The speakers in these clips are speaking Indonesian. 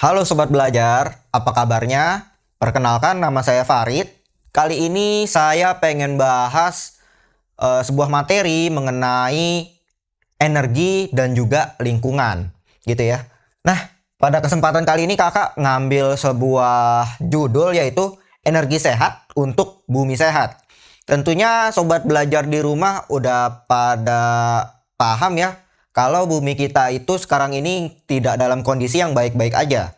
Halo Sobat Belajar, apa kabarnya? Perkenalkan nama saya Farid. Kali ini saya pengen bahas sebuah materi mengenai energi dan juga lingkungan, gitu ya. Nah, pada kesempatan kali ini kakak ngambil sebuah judul yaitu energi sehat untuk bumi sehat. Tentunya Sobat Belajar di rumah udah pada paham ya, kalau bumi kita itu sekarang ini tidak dalam kondisi yang baik-baik aja.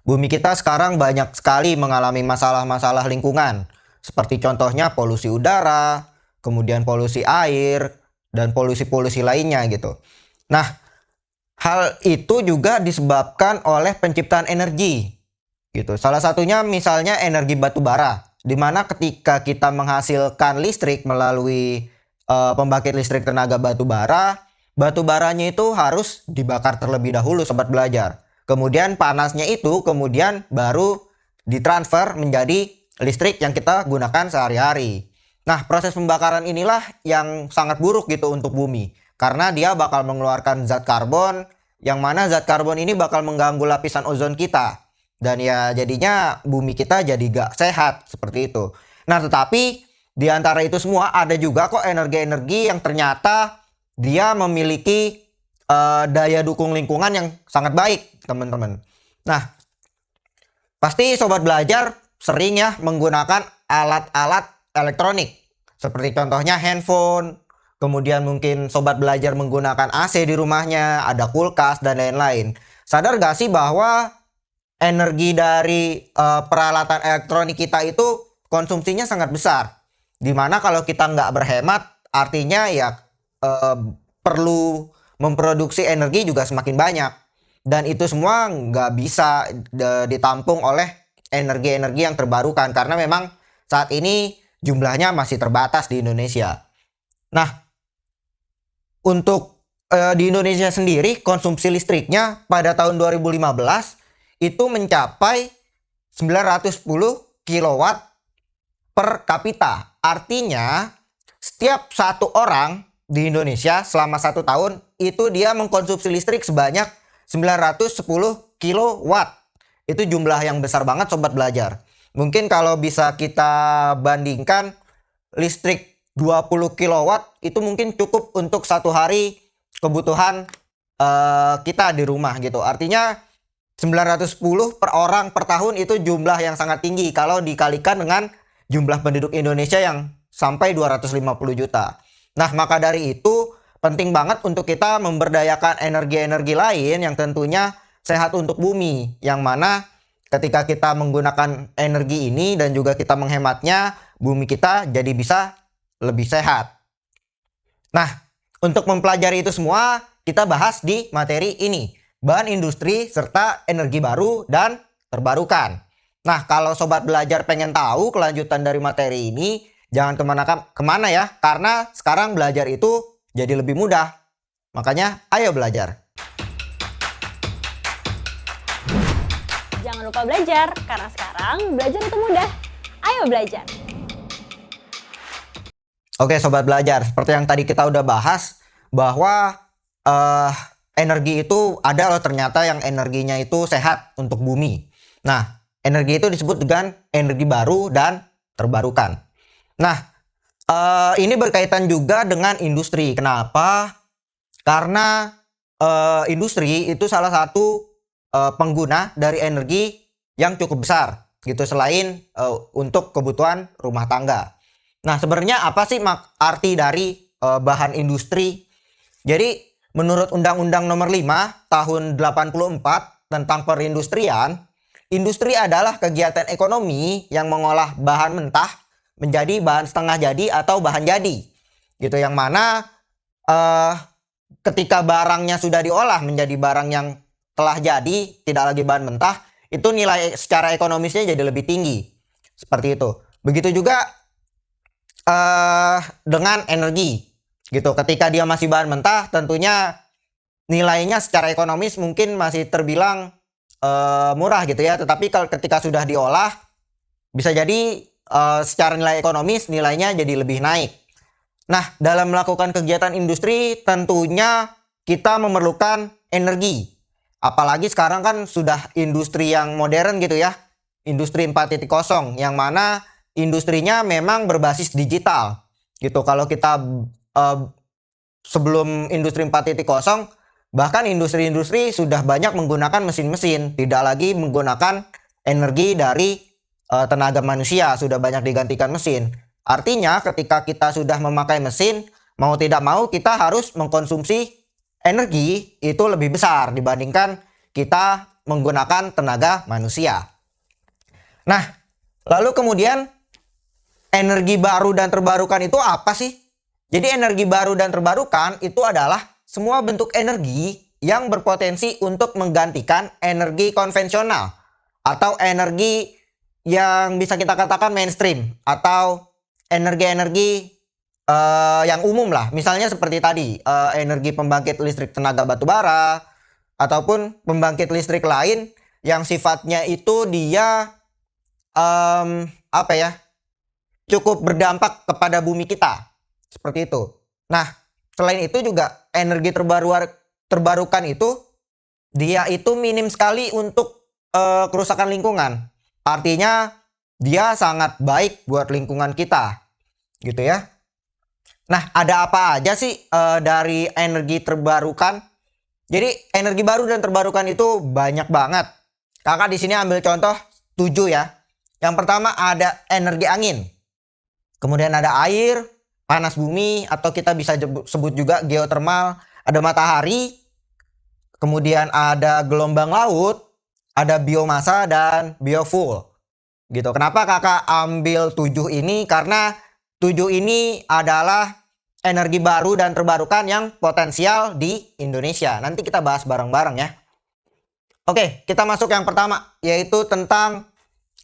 Bumi kita sekarang banyak sekali mengalami masalah-masalah lingkungan, seperti contohnya polusi udara, kemudian polusi air, dan polusi-polusi lainnya gitu. Nah, hal itu juga disebabkan oleh penciptaan energi gitu. Salah satunya misalnya energi batu bara, di mana ketika kita menghasilkan listrik melalui pembangkit listrik tenaga batu baranya itu harus dibakar terlebih dahulu Sobat Belajar. Kemudian panasnya itu kemudian baru ditransfer menjadi listrik yang kita gunakan sehari-hari. Nah, proses pembakaran inilah yang sangat buruk gitu untuk bumi. Karena dia bakal mengeluarkan zat karbon, yang mana zat karbon ini bakal mengganggu lapisan ozon kita. Dan ya jadinya bumi kita jadi gak sehat seperti itu. Nah, tetapi di antara itu semua ada juga kok energi-energi yang ternyata dia memiliki daya dukung lingkungan yang sangat baik, teman-teman. Nah, pasti Sobat Belajar sering ya menggunakan alat-alat elektronik. Seperti contohnya handphone, kemudian mungkin Sobat Belajar menggunakan AC di rumahnya, ada kulkas, dan lain-lain. Sadar gak sih bahwa energi dari peralatan elektronik kita itu konsumsinya sangat besar. Dimana kalau kita nggak berhemat, artinya ya perlu memproduksi energi juga semakin banyak. Dan itu semua nggak bisa ditampung oleh energi-energi yang terbarukan. Karena memang saat ini jumlahnya masih terbatas di Indonesia. Nah, untuk di Indonesia sendiri konsumsi listriknya pada tahun 2015 itu mencapai 910 kilowatt per kapita. Artinya setiap satu orang di Indonesia selama 1 tahun itu dia mengkonsumsi listrik sebanyak 910 kilowatt. Itu jumlah yang besar banget Sobat Belajar. Mungkin kalau bisa kita bandingkan, listrik 20 kilowatt itu mungkin cukup untuk 1 hari kebutuhan kita di rumah gitu. Artinya 910 per orang per tahun itu jumlah yang sangat tinggi kalau dikalikan dengan jumlah penduduk Indonesia yang sampai 250 juta. Nah, maka dari itu penting banget untuk kita memberdayakan energi-energi lain yang tentunya sehat untuk bumi. Yang mana ketika kita menggunakan energi ini dan juga kita menghematnya, bumi kita jadi bisa lebih sehat. Nah, untuk mempelajari itu semua, kita bahas di materi ini. Bahan industri serta energi baru dan terbarukan. Nah, kalau Sobat Belajar pengen tahu kelanjutan dari materi ini, jangan kemana ya, karena sekarang belajar itu jadi lebih mudah. Makanya ayo belajar. Jangan lupa belajar, karena sekarang belajar itu mudah. Ayo belajar. Oke Sobat Belajar, seperti yang tadi kita udah bahas, bahwa energi itu ada loh ternyata yang energinya itu sehat untuk bumi. Nah, energi itu disebut dengan energi baru dan terbarukan. Nah, ini berkaitan juga dengan industri. Kenapa? Karena industri itu salah satu pengguna dari energi yang cukup besar gitu selain untuk kebutuhan rumah tangga. Nah, sebenarnya apa sih arti dari bahan industri? Jadi, menurut Undang-Undang Nomor 5 Tahun 84 tentang perindustrian, industri adalah kegiatan ekonomi yang mengolah bahan mentah menjadi bahan setengah jadi atau bahan jadi. Gitu, yang mana ketika barangnya sudah diolah menjadi barang yang telah jadi, tidak lagi bahan mentah, itu nilai secara ekonomisnya jadi lebih tinggi. Seperti itu. Begitu juga dengan energi. Gitu, ketika dia masih bahan mentah, tentunya nilainya secara ekonomis mungkin masih terbilang murah gitu ya. Tetapi kalau ketika sudah diolah, bisa jadi secara nilai ekonomis nilainya jadi lebih naik. Nah, dalam melakukan kegiatan industri tentunya kita memerlukan energi. Apalagi sekarang kan sudah industri yang modern gitu ya. Industri 4.0 yang mana industrinya memang berbasis digital gitu. Kalau kita sebelum industri 4.0, bahkan industri-industri sudah banyak menggunakan mesin-mesin, tidak lagi menggunakan energi dari tenaga manusia, sudah banyak digantikan mesin. Artinya ketika kita sudah memakai mesin, mau tidak mau kita harus mengkonsumsi energi itu lebih besar dibandingkan kita menggunakan tenaga manusia. Nah, lalu kemudian energi baru dan terbarukan itu apa sih? Jadi energi baru dan terbarukan itu adalah semua bentuk energi yang berpotensi untuk menggantikan energi konvensional atau energi yang bisa kita katakan mainstream atau energi-energi yang umum lah. Misalnya seperti tadi energi pembangkit listrik tenaga batu bara ataupun pembangkit listrik lain yang sifatnya itu dia cukup berdampak kepada bumi kita, seperti itu. Nah, selain itu juga energi terbarukan itu dia itu minim sekali untuk kerusakan lingkungan. Artinya dia sangat baik buat lingkungan kita, gitu ya. Nah, ada apa aja sih dari energi terbarukan? Jadi energi baru dan terbarukan itu banyak banget. Kakak di sini ambil contoh 7 ya. Yang pertama ada energi angin. Kemudian ada air, panas bumi atau kita bisa sebut juga geotermal, ada matahari, kemudian ada gelombang laut, ada biomasa dan biofuel. Gitu. Kenapa kakak ambil 7 ini? Karena 7 ini adalah energi baru dan terbarukan yang potensial di Indonesia. Nanti kita bahas bareng-bareng ya. Oke, kita masuk yang pertama, yaitu tentang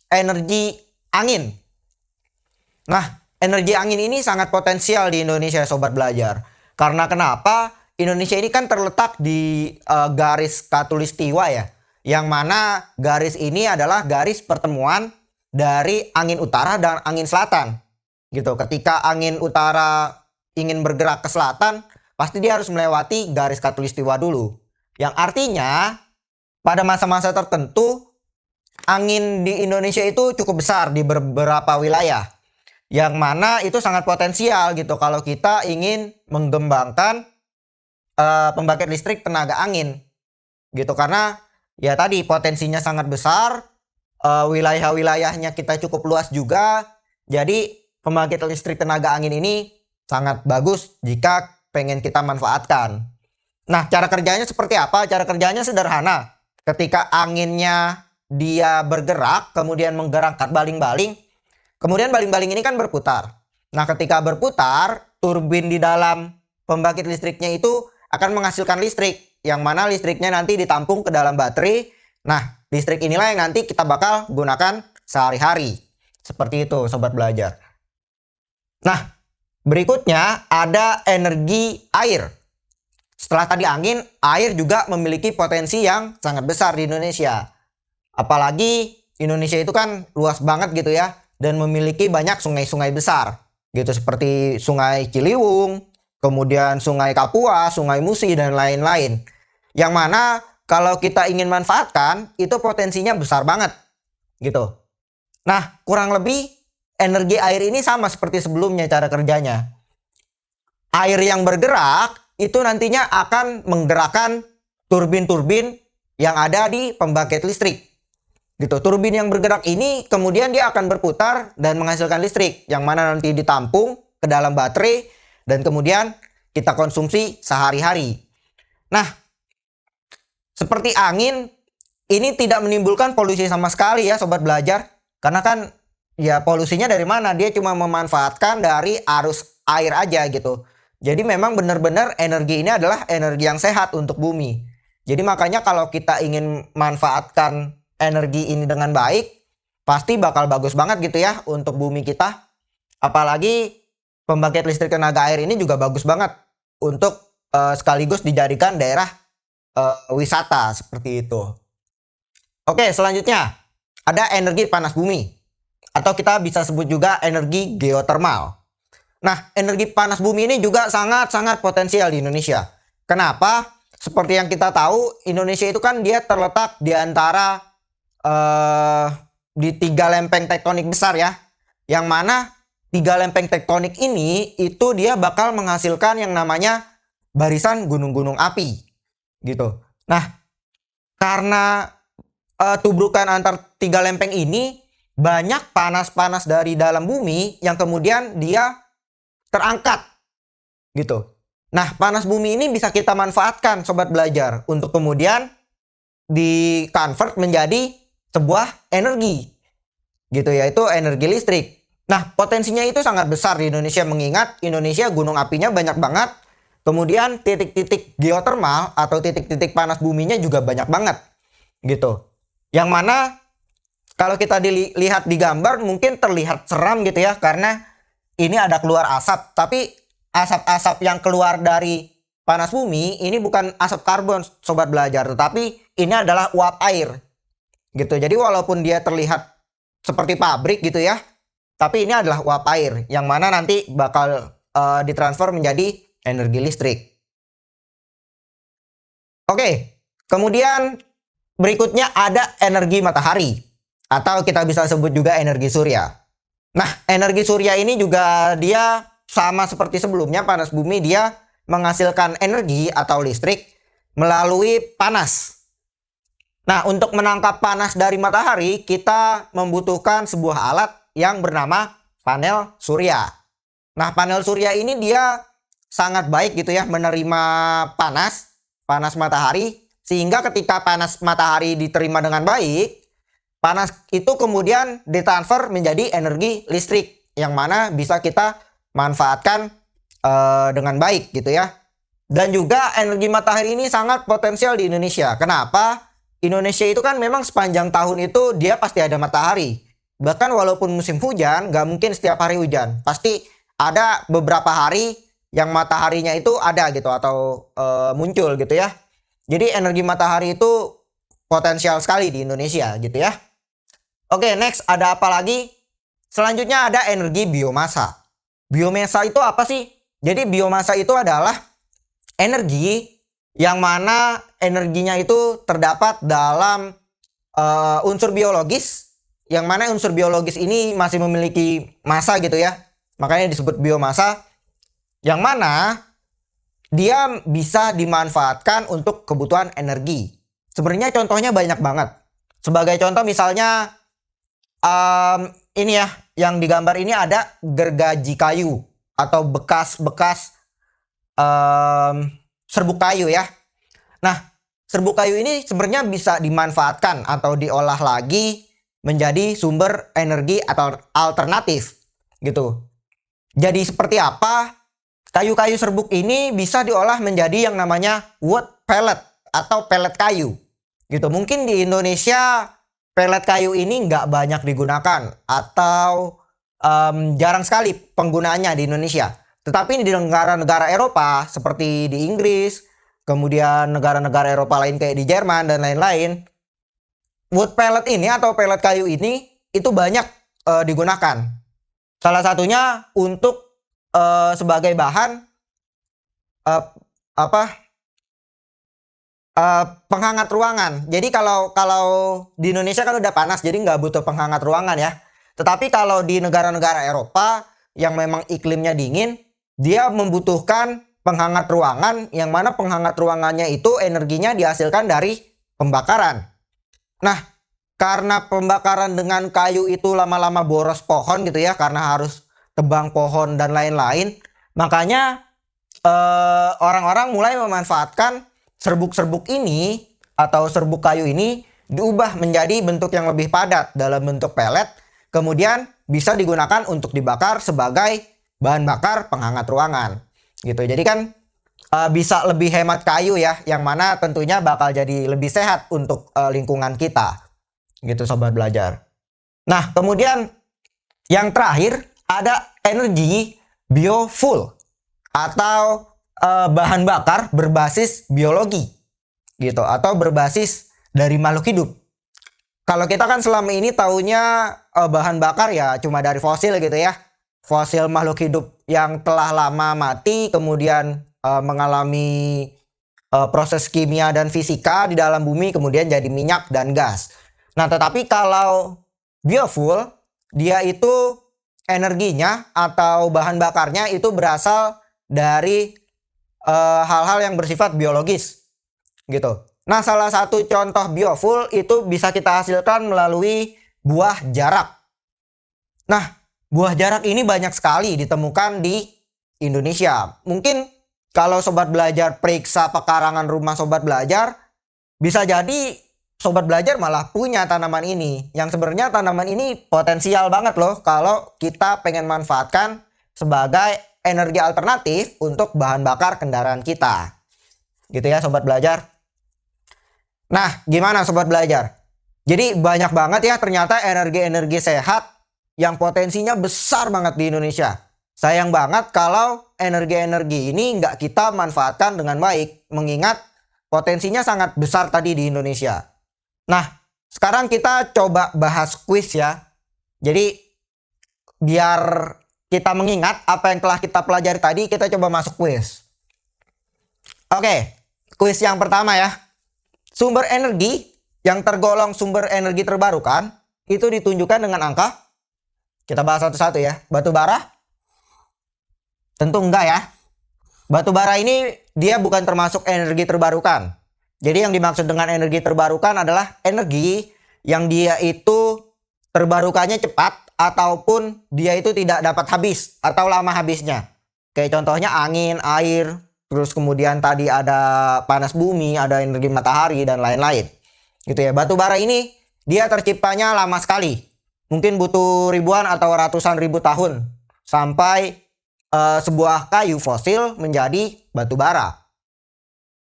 energi angin. Nah, energi angin ini sangat potensial di Indonesia, sobat belajar. Karena kenapa? Indonesia ini kan terletak di garis khatulistiwa ya. Yang mana garis ini adalah garis pertemuan dari angin utara dan angin selatan. Gitu. Ketika angin utara ingin bergerak ke selatan, pasti dia harus melewati garis khatulistiwa dulu. Yang artinya pada masa-masa tertentu angin di Indonesia itu cukup besar di beberapa wilayah. Yang mana itu sangat potensial gitu kalau kita ingin mengembangkan pembangkit listrik tenaga angin. Gitu, karena ya tadi potensinya sangat besar, wilayah-wilayahnya kita cukup luas juga. Jadi pembangkit listrik tenaga angin ini sangat bagus jika pengen kita manfaatkan. Nah, cara kerjanya seperti apa? Cara kerjanya sederhana. Ketika anginnya dia bergerak, kemudian menggerakkan baling-baling, kemudian baling-baling ini kan berputar. Nah, ketika berputar, turbin di dalam pembangkit listriknya itu akan menghasilkan listrik, yang mana listriknya nanti ditampung ke dalam baterai. Nah, listrik inilah yang nanti kita bakal gunakan sehari-hari. Seperti itu, sobat belajar. Nah, berikutnya ada energi air. Setelah tadi angin, air juga memiliki potensi yang sangat besar di Indonesia. Apalagi Indonesia itu kan luas banget gitu ya, dan memiliki banyak sungai-sungai besar. Gitu, seperti Sungai Ciliwung, kemudian Sungai Kapuas, Sungai Musi, dan lain-lain. Yang mana kalau kita ingin manfaatkan, itu potensinya besar banget. Gitu. Nah, kurang lebih energi air ini sama seperti sebelumnya cara kerjanya. Air yang bergerak itu nantinya akan menggerakkan turbin-turbin yang ada di pembangkit listrik. Gitu. Turbin yang bergerak ini kemudian dia akan berputar dan menghasilkan listrik yang mana nanti ditampung ke dalam baterai dan kemudian kita konsumsi sehari-hari. Nah, seperti angin ini tidak menimbulkan polusi sama sekali ya sobat belajar. Karena kan ya polusinya dari mana? Dia cuma memanfaatkan dari arus air aja gitu. Jadi memang benar-benar energi ini adalah energi yang sehat untuk bumi. Jadi makanya kalau kita ingin manfaatkan energi ini dengan baik, pasti bakal bagus banget gitu ya untuk bumi kita. Apalagi pembangkit listrik tenaga air ini juga bagus banget untuk sekaligus dijadikan daerah wisata seperti itu. Oke, selanjutnya ada energi panas bumi atau kita bisa sebut juga energi geotermal. Nah, energi panas bumi ini juga sangat-sangat potensial di Indonesia. Kenapa? seperti yang kita tahu, Indonesia itu kan dia terletak di antara di 3 lempeng tektonik besar ya. Yang mana 3 lempeng tektonik ini itu dia bakal menghasilkan yang namanya barisan gunung-gunung api gitu. Nah, karena tubrukan antar 3 lempeng ini banyak panas-panas dari dalam bumi yang kemudian dia terangkat gitu. Nah, panas bumi ini bisa kita manfaatkan sobat belajar untuk kemudian di-convert menjadi sebuah energi gitu, yaitu energi listrik. Nah, potensinya itu sangat besar di Indonesia mengingat Indonesia gunung apinya banyak banget. Kemudian titik-titik geotermal atau titik-titik panas buminya juga banyak banget gitu. Yang mana kalau kita dilihat di gambar mungkin terlihat seram gitu ya, karena ini ada keluar asap, tapi asap-asap yang keluar dari panas bumi ini bukan asap karbon sobat belajar, tetapi ini adalah uap air gitu. Jadi walaupun dia terlihat seperti pabrik gitu ya, tapi ini adalah uap air yang mana nanti bakal ditransfer menjadi energi listrik. Oke, kemudian berikutnya ada energi matahari atau kita bisa sebut juga energi surya. Nah, energi surya ini juga dia sama seperti sebelumnya panas bumi, dia menghasilkan energi atau listrik melalui panas. Nah, untuk menangkap panas dari matahari, kita membutuhkan sebuah alat yang bernama panel surya. Nah, panel surya ini dia sangat baik gitu ya, menerima panas matahari, sehingga ketika panas matahari diterima dengan baik, panas itu kemudian ditransfer menjadi energi listrik yang mana bisa kita manfaatkan dengan baik gitu ya. Dan juga energi matahari ini sangat potensial di Indonesia. Kenapa? Indonesia itu kan memang sepanjang tahun itu dia pasti ada matahari. Bahkan walaupun musim hujan, nggak mungkin setiap hari hujan. Pasti ada beberapa hari yang mataharinya itu ada gitu atau muncul gitu ya. Jadi energi matahari itu potensial sekali di Indonesia gitu ya. Oke, next ada apa lagi? Selanjutnya ada energi biomasa. Biomasa itu apa sih? Jadi biomasa itu adalah energi yang mana energinya itu terdapat dalam unsur biologis, yang mana unsur biologis ini masih memiliki massa gitu ya. Makanya disebut biomasa, yang mana dia bisa dimanfaatkan untuk kebutuhan energi. Sebenarnya contohnya banyak banget. Sebagai contoh misalnya ini ya, yang digambar ini ada gergaji kayu atau bekas-bekas serbuk kayu ya. Nah, serbuk kayu ini sebenarnya bisa dimanfaatkan atau diolah lagi menjadi sumber energi atau alternatif gitu. Jadi seperti apa? Kayu-kayu serbuk ini bisa diolah menjadi yang namanya wood pellet atau pellet kayu gitu. Mungkin di Indonesia pellet kayu ini nggak banyak digunakan atau jarang sekali penggunaannya di Indonesia. Tetapi di negara-negara Eropa seperti di Inggris, kemudian negara-negara Eropa lain kayak di Jerman dan lain-lain, wood pellet ini atau pellet kayu ini itu banyak digunakan. Salah satunya untuk sebagai bahan penghangat ruangan. Jadi kalau di Indonesia kan udah panas, jadi nggak butuh penghangat ruangan ya. Tetapi kalau di negara-negara Eropa yang memang iklimnya dingin, dia membutuhkan penghangat ruangan, yang mana penghangat ruangannya itu energinya dihasilkan dari pembakaran. Nah, karena pembakaran dengan kayu itu lama-lama boros pohon gitu ya, karena harus tebang pohon dan lain-lain, makanya orang-orang mulai memanfaatkan serbuk-serbuk ini atau serbuk kayu ini diubah menjadi bentuk yang lebih padat dalam bentuk pelet, kemudian bisa digunakan untuk dibakar sebagai bahan bakar penghangat ruangan gitu. Jadi kan bisa lebih hemat kayu ya, yang mana tentunya bakal jadi lebih sehat untuk lingkungan kita gitu sobat belajar. Nah, kemudian yang terakhir ada energi biofuel atau bahan bakar berbasis biologi gitu, atau berbasis dari makhluk hidup. Kalau kita kan selama ini taunya bahan bakar ya cuma dari fosil gitu ya, fosil makhluk hidup yang telah lama mati kemudian mengalami proses kimia dan fisika di dalam bumi kemudian jadi minyak dan gas. Nah, tetapi kalau biofuel, dia itu energinya atau bahan bakarnya itu berasal dari hal-hal yang bersifat biologis gitu. Nah, salah satu contoh biofuel itu bisa kita hasilkan melalui buah jarak. Nah, buah jarak ini banyak sekali ditemukan di Indonesia. Mungkin kalau sobat belajar periksa pekarangan rumah sobat belajar, bisa jadi sobat belajar malah punya tanaman ini. Yang sebenarnya tanaman ini potensial banget loh kalau kita pengen manfaatkan sebagai energi alternatif untuk bahan bakar kendaraan kita. Gitu ya sobat belajar. Nah, gimana sobat belajar? Jadi banyak banget ya ternyata energi-energi sehat yang potensinya besar banget di Indonesia. Sayang banget kalau energi-energi ini nggak kita manfaatkan dengan baik, mengingat potensinya sangat besar tadi di Indonesia. Nah, sekarang kita coba bahas kuis ya. Jadi, biar kita mengingat apa yang telah kita pelajari tadi, kita coba masuk kuis. Oke, kuis yang pertama ya. Sumber energi yang tergolong sumber energi terbarukan, itu ditunjukkan dengan angka. Kita bahas satu-satu ya. Batu bara. Tentu enggak ya. Batu bara ini dia bukan termasuk energi terbarukan. Jadi yang dimaksud dengan energi terbarukan adalah energi yang dia itu terbarukannya cepat ataupun dia itu tidak dapat habis atau lama habisnya. Kayak contohnya angin, air, terus kemudian tadi ada panas bumi, ada energi matahari dan lain-lain. Gitu ya. Batu bara ini dia terciptanya lama sekali. Mungkin butuh ribuan atau ratusan ribu tahun sampai sebuah kayu fosil menjadi batu bara.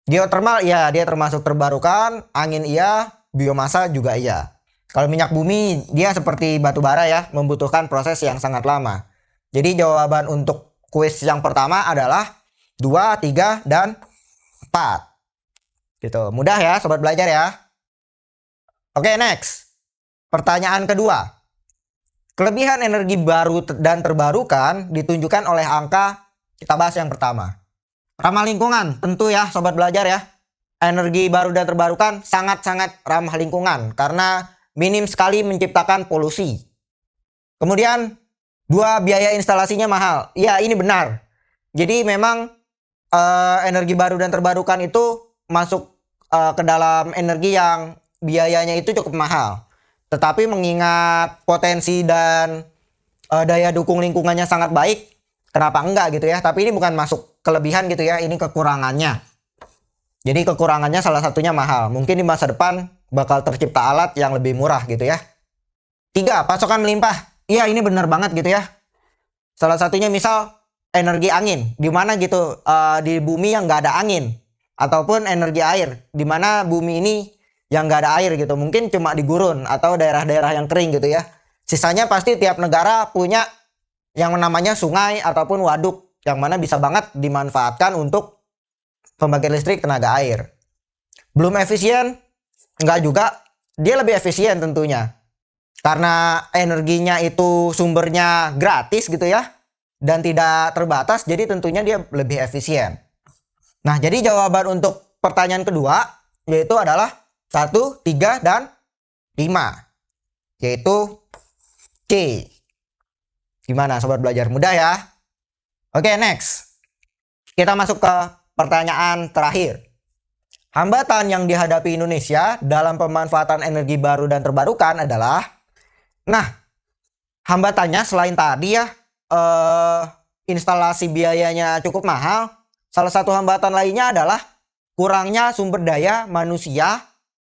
Geothermal ya dia termasuk terbarukan, angin iya, biomasa juga iya. Kalau minyak bumi dia seperti batu bara ya, membutuhkan proses yang sangat lama. Jadi jawaban untuk kuis yang pertama adalah 2, 3, dan 4. Gitu. Mudah ya sobat belajar ya. Oke, next. Pertanyaan kedua. Kelebihan energi baru dan terbarukan ditunjukkan oleh angka, kita bahas yang pertama. Ramah lingkungan, tentu ya sobat belajar ya. Energi baru dan terbarukan sangat-sangat ramah lingkungan karena minim sekali menciptakan polusi. Kemudian, 2, biaya instalasinya mahal. Ya, ini benar. Jadi memang energi baru dan terbarukan itu masuk ke dalam energi yang biayanya itu cukup mahal. Tetapi mengingat potensi dan daya dukung lingkungannya sangat baik, kenapa enggak gitu ya. Tapi ini bukan masuk kelebihan gitu ya, ini kekurangannya. Jadi kekurangannya salah satunya mahal. Mungkin di masa depan bakal tercipta alat yang lebih murah gitu ya. 3, pasokan melimpah. Iya ini benar banget gitu ya. Salah satunya misal energi angin. Di mana gitu di bumi yang nggak ada angin. Ataupun energi air. Di mana bumi ini yang nggak ada air gitu, mungkin cuma di gurun atau daerah-daerah yang kering gitu ya. Sisanya pasti tiap negara punya yang namanya sungai ataupun waduk yang mana bisa banget dimanfaatkan untuk pembangkit listrik tenaga air. Belum efisien? Enggak juga, dia lebih efisien tentunya. Karena energinya itu sumbernya gratis gitu ya, dan tidak terbatas, jadi tentunya dia lebih efisien. Nah, jadi jawaban untuk pertanyaan kedua yaitu adalah 1, 3, dan 5. Yaitu C. Gimana sobat belajar? Mudah ya? Oke, next. Kita masuk ke pertanyaan terakhir. Hambatan yang dihadapi Indonesia dalam pemanfaatan energi baru dan terbarukan adalah, nah, hambatannya selain tadi ya, instalasi biayanya cukup mahal. Salah satu hambatan lainnya adalah kurangnya sumber daya manusia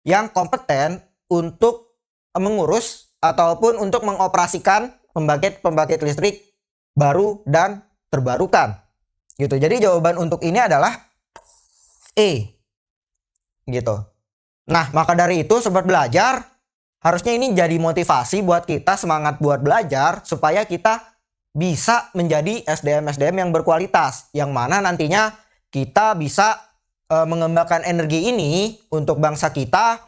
yang kompeten untuk mengurus ataupun untuk mengoperasikan pembangkit listrik baru dan terbarukan. Gitu. Jadi jawaban untuk ini adalah E. Gitu. Nah, maka dari itu sobat belajar, harusnya ini jadi motivasi buat kita, semangat buat belajar supaya kita bisa menjadi SDM-SDM yang berkualitas, yang mana nantinya kita bisa mengembangkan energi ini untuk bangsa kita,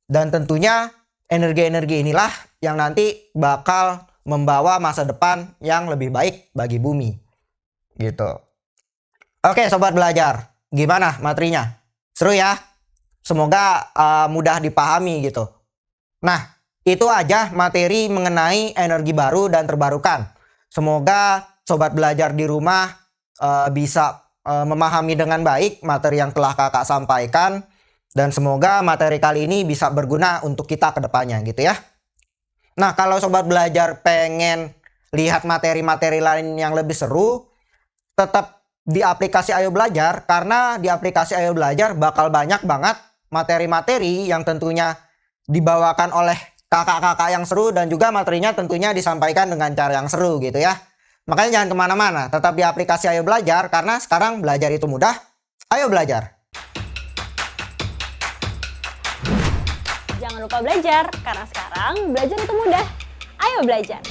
dan tentunya energi-energi inilah yang nanti bakal membawa masa depan yang lebih baik bagi bumi. Gitu. Oke sobat belajar, gimana materinya? Seru ya. Semoga mudah dipahami gitu. Nah, itu aja materi mengenai energi baru dan terbarukan. Semoga sobat belajar di rumah bisa memahami dengan baik materi yang telah kakak sampaikan. Dan semoga materi kali ini bisa berguna untuk kita ke depannya gitu ya. Nah, kalau sobat belajar pengen lihat materi-materi lain yang lebih seru, tetap di aplikasi Ayo Belajar, karena di aplikasi Ayo Belajar bakal banyak banget materi-materi yang tentunya dibawakan oleh kakak-kakak yang seru, dan juga materinya tentunya disampaikan dengan cara yang seru gitu ya. Makanya jangan kemana-mana, tetap di aplikasi Ayo Belajar, karena sekarang belajar itu mudah. Ayo belajar! Jangan lupa belajar, karena sekarang belajar itu mudah. Ayo belajar!